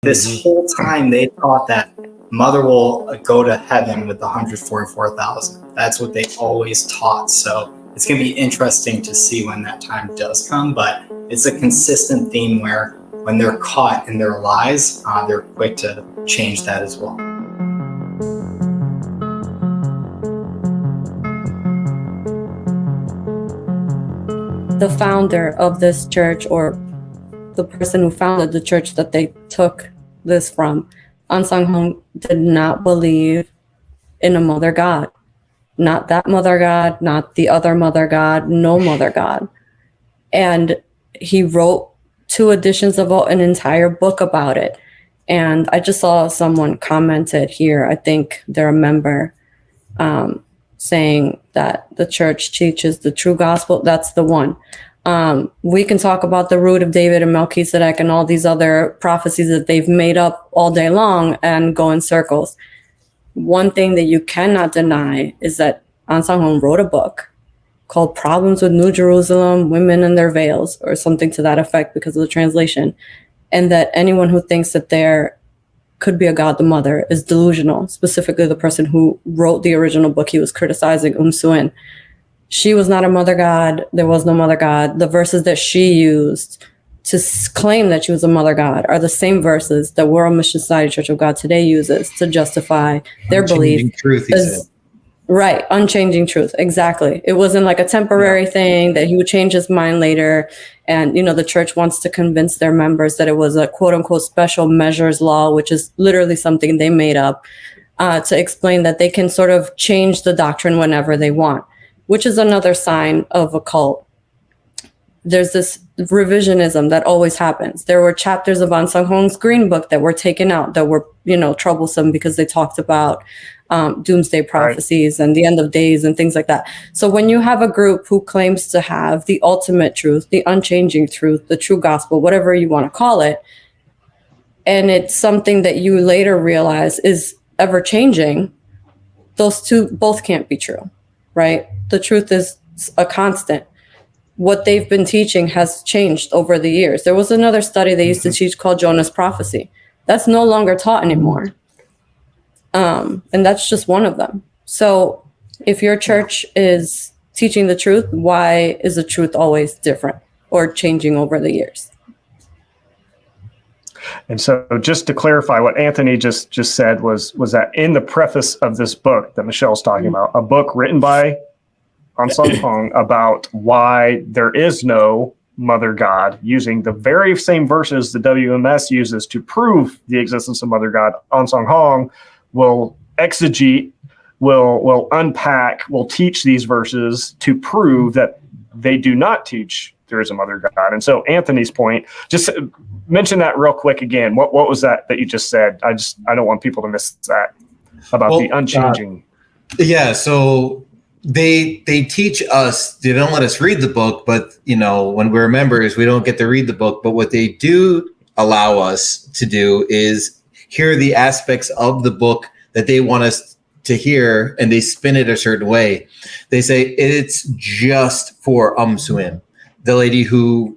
this whole time they thought that mother will go to heaven with the 144,000. That's what they always taught. So it's going to be interesting to see when that time does come, but it's a consistent theme where when they're caught in their lies, they're quick to change that as well. The founder of this church, or the person who founded the church that they took this from, Sahng-hong, did not believe in a mother God. Not that mother God, not the other mother God, no mother God. And he wrote 2 editions of an entire book about it. And I just saw someone commented here, I think they're a member, saying that the church teaches the true gospel. That's the one. We can talk about the root of David and Melchizedek and all these other prophecies that they've made up all day long and go in circles. One thing that you cannot deny is that Sahng-hong wrote a book called Problems with New Jerusalem, Women and Their Veils, or something to that effect because of the translation. And that anyone who thinks that there could be a God the Mother is delusional, specifically the person who wrote the original book he was criticizing, Soo-in. She was not a mother God. There was no mother God. The verses that she used to claim that she was a mother God are the same verses that World Mission Society Church of God today uses to justify their belief. Unchanging Truth, he said. Right, unchanging truth, exactly. It wasn't like a temporary thing that he would change his mind later. And, the church wants to convince their members that it was a quote unquote special measures law, which is literally something they made up to explain that they can sort of change the doctrine whenever they want, which is another sign of a cult. There's this revisionism that always happens. There were chapters of Sahng-hong's Green Book that were taken out that were, troublesome because they talked about doomsday prophecies and the end of days and things like that. So when you have a group who claims to have the ultimate truth, the unchanging truth, the true gospel, whatever you want to call it, and it's something that you later realize is ever changing, those two both can't be true, right? The truth is a constant. What they've been teaching has changed over the years. There was another study they used to teach called Jonah's prophecy. That's no longer taught anymore. And that's just one of them. So if your church is teaching the truth, why is the truth always different or changing over the years? And so just to clarify, what Anthony just said was that in the preface of this book that Michelle's talking about, a book written by Sahng-hong about why there is no mother God, using the very same verses the WMS uses to prove the existence of mother God, Sahng-hong will exegete, will unpack, will teach these verses to prove that they do not teach there is a mother God. And so Anthony's point, just mention that real quick again. What was that you just said? I don't want people to miss that about the unchanging. So they teach us, they don't let us read the book, but when we're members, we don't get to read the book. But what they do allow us to do is hear the aspects of the book that they want us to hear, and they spin it a certain way. They say it's just for Soo-in, the lady who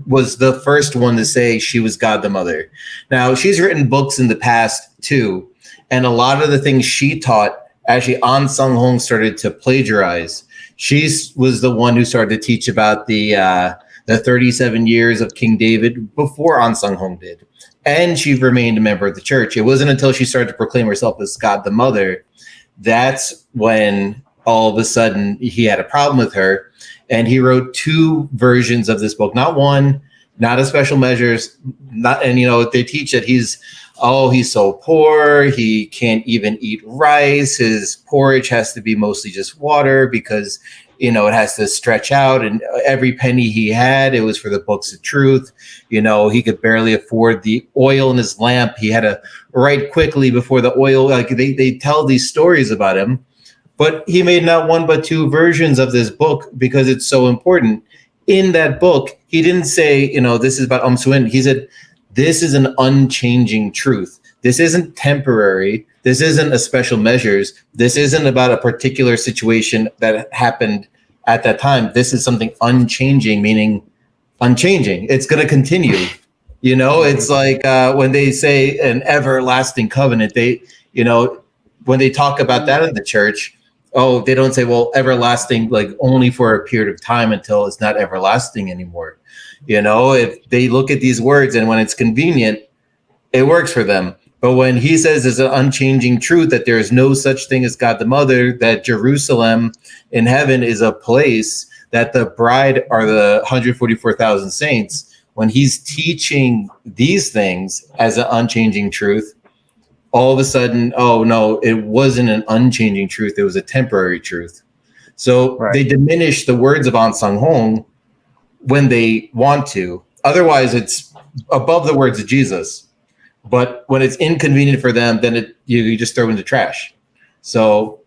was the first one to say she was God the Mother. Now, she's written books in the past too, and a lot of the things she taught, actually Sahng-hong started to plagiarize. She was the one who started to teach about the 37 years of King David before Sahng-hong did. And she remained a member of the church. It wasn't until she started to proclaim herself as God the Mother, that's when all of a sudden he had a problem with her. And he wrote 2 versions of this book, not one, not a special measures, they teach that he's so poor, he can't even eat rice, his porridge has to be mostly just water because it has to stretch out, and every penny he had, it was for the books of truth. He could barely afford the oil in his lamp. He had to write quickly before the oil, they tell these stories about him. But he made not one but 2 versions of this book because it's so important. In that book, he didn't say, this is about Soo-in. He said, this is an unchanging truth. This isn't temporary. This isn't a special measures. This isn't about a particular situation that happened at that time. This is something unchanging, meaning unchanging. It's going to continue. It's like when they say an everlasting covenant, when they talk about that in the church, they don't say, well, everlasting, like only for a period of time until it's not everlasting anymore. If they look at these words and when it's convenient, it works for them. But when he says there's an unchanging truth that there is no such thing as God the Mother, that Jerusalem in heaven is a place, that the bride are the 144,000 saints, when he's teaching these things as an unchanging truth, all of a sudden, oh no, it wasn't an unchanging truth. It was a temporary truth. So They diminish the words of Sahng-hong when they want to. Otherwise, it's above the words of Jesus. But when it's inconvenient for them, then you just throw it in the trash. So,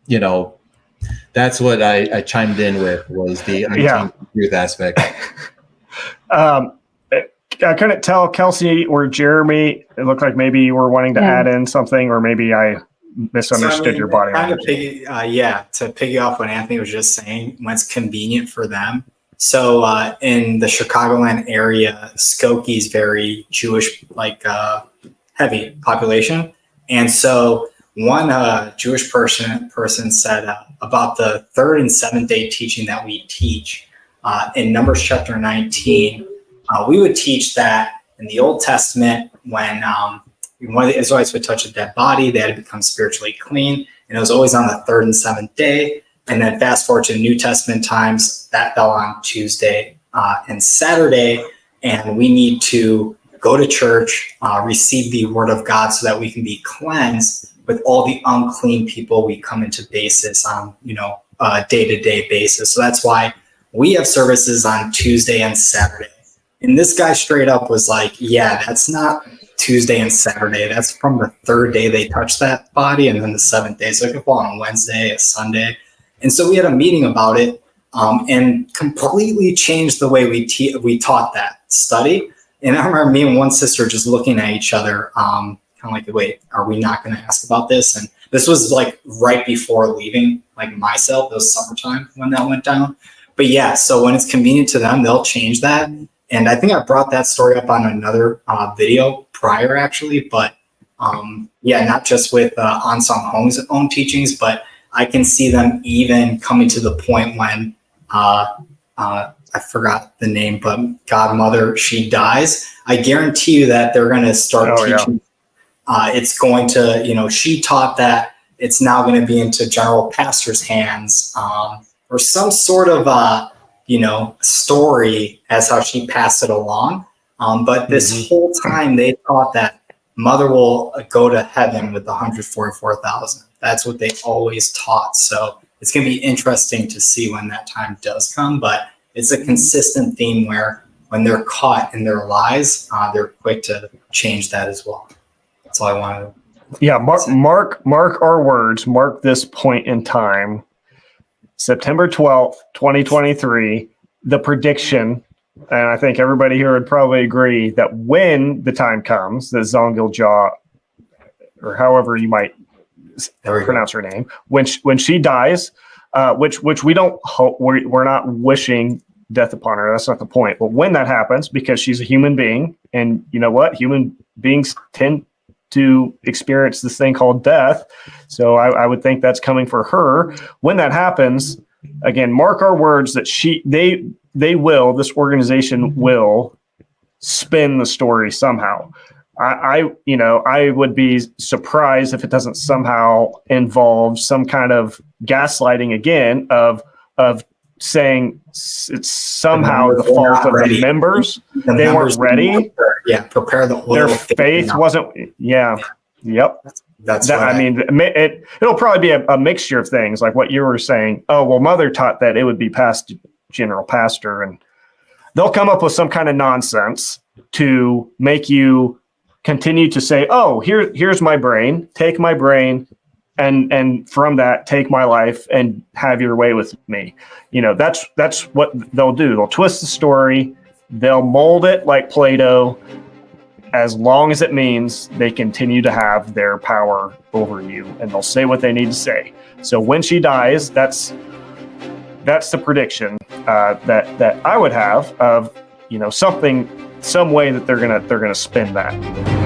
that's what I chimed in with, was the unchanging truth aspect. I couldn't tell, Kelsey or Jeremy, it looked like maybe you were wanting to add in something, or maybe I misunderstood your body language. To piggy off what Anthony was just saying, when it's convenient for them. So in the Chicagoland area, Skokie is very Jewish, heavy population. And so one Jewish person said about the third and seventh day teaching that we teach in Numbers chapter 19, we would teach that in the Old Testament, when one of the Israelites would touch a dead body, they had to become spiritually clean. And it was always on the third and seventh day. And then fast forward to New Testament times, that fell on Tuesday and Saturday. And we need to go to church, receive the word of God so that we can be cleansed with all the unclean people we come into basis on, a day-to-day basis. So that's why we have services on Tuesday and Saturday. And this guy straight up was like, yeah, that's not Tuesday and Saturday. That's from the third day they touched that body, and then the seventh day. So it could fall on a Wednesday, a Sunday. And so we had a meeting about it and completely changed the way we taught that study. And I remember me and one sister just looking at each other, kind of like, wait, are we not going to ask about this? And this was like right before leaving, like myself. It was summertime when that went down. But yeah, so when it's convenient to them, they'll change that. And I think I brought that story up on another video prior, actually. But not just with Sahng-hong's own teachings, but I can see them even coming to the point when I forgot the name, but Godmother, she dies. I guarantee you that they're going to start teaching. Yeah. It's going to, she taught that it's now going to be into general pastor's hands, or some sort of, story as how she passed it along. But this whole time they taught that Mother will go to heaven with the 144,000. That's what they always taught. So it's going to be interesting to see when that time does come. But it's a consistent theme where when they're caught in their lies, they're quick to change that as well. That's all I wanted to. Yeah, mark our words. Mark this point in time. September 12th, 2023, the prediction, and I think everybody here would probably agree that when the time comes that Zhang Giljia, or however you might pronounce her name, when she dies, which we don't hope, we're not wishing death upon her. That's not the point. But when that happens, because she's a human being, and you know what? Human beings tend to experience this thing called death. So I would think that's coming for her. When that happens, again, mark our words that this organization will spin the story somehow. I would be surprised if it doesn't somehow involve some kind of gaslighting again of saying it's somehow the fault of the members. They weren't ready. Prepare the oil. Their faith wasn't. Yeah. Yep. That's that. I mean, it'll probably be a mixture of things, like what you were saying. Oh, well, Mother taught that it would be past general pastor, and they'll come up with some kind of nonsense to make you continue to say, "Oh, here's my brain. Take my brain, and from that, take my life and have your way with me." That's what they'll do. They'll twist the story. They'll mold it like Play-Doh, as long as it means they continue to have their power over you, and they'll say what they need to say. So when she dies, that's the prediction that I would have of something some way that they're gonna spin that.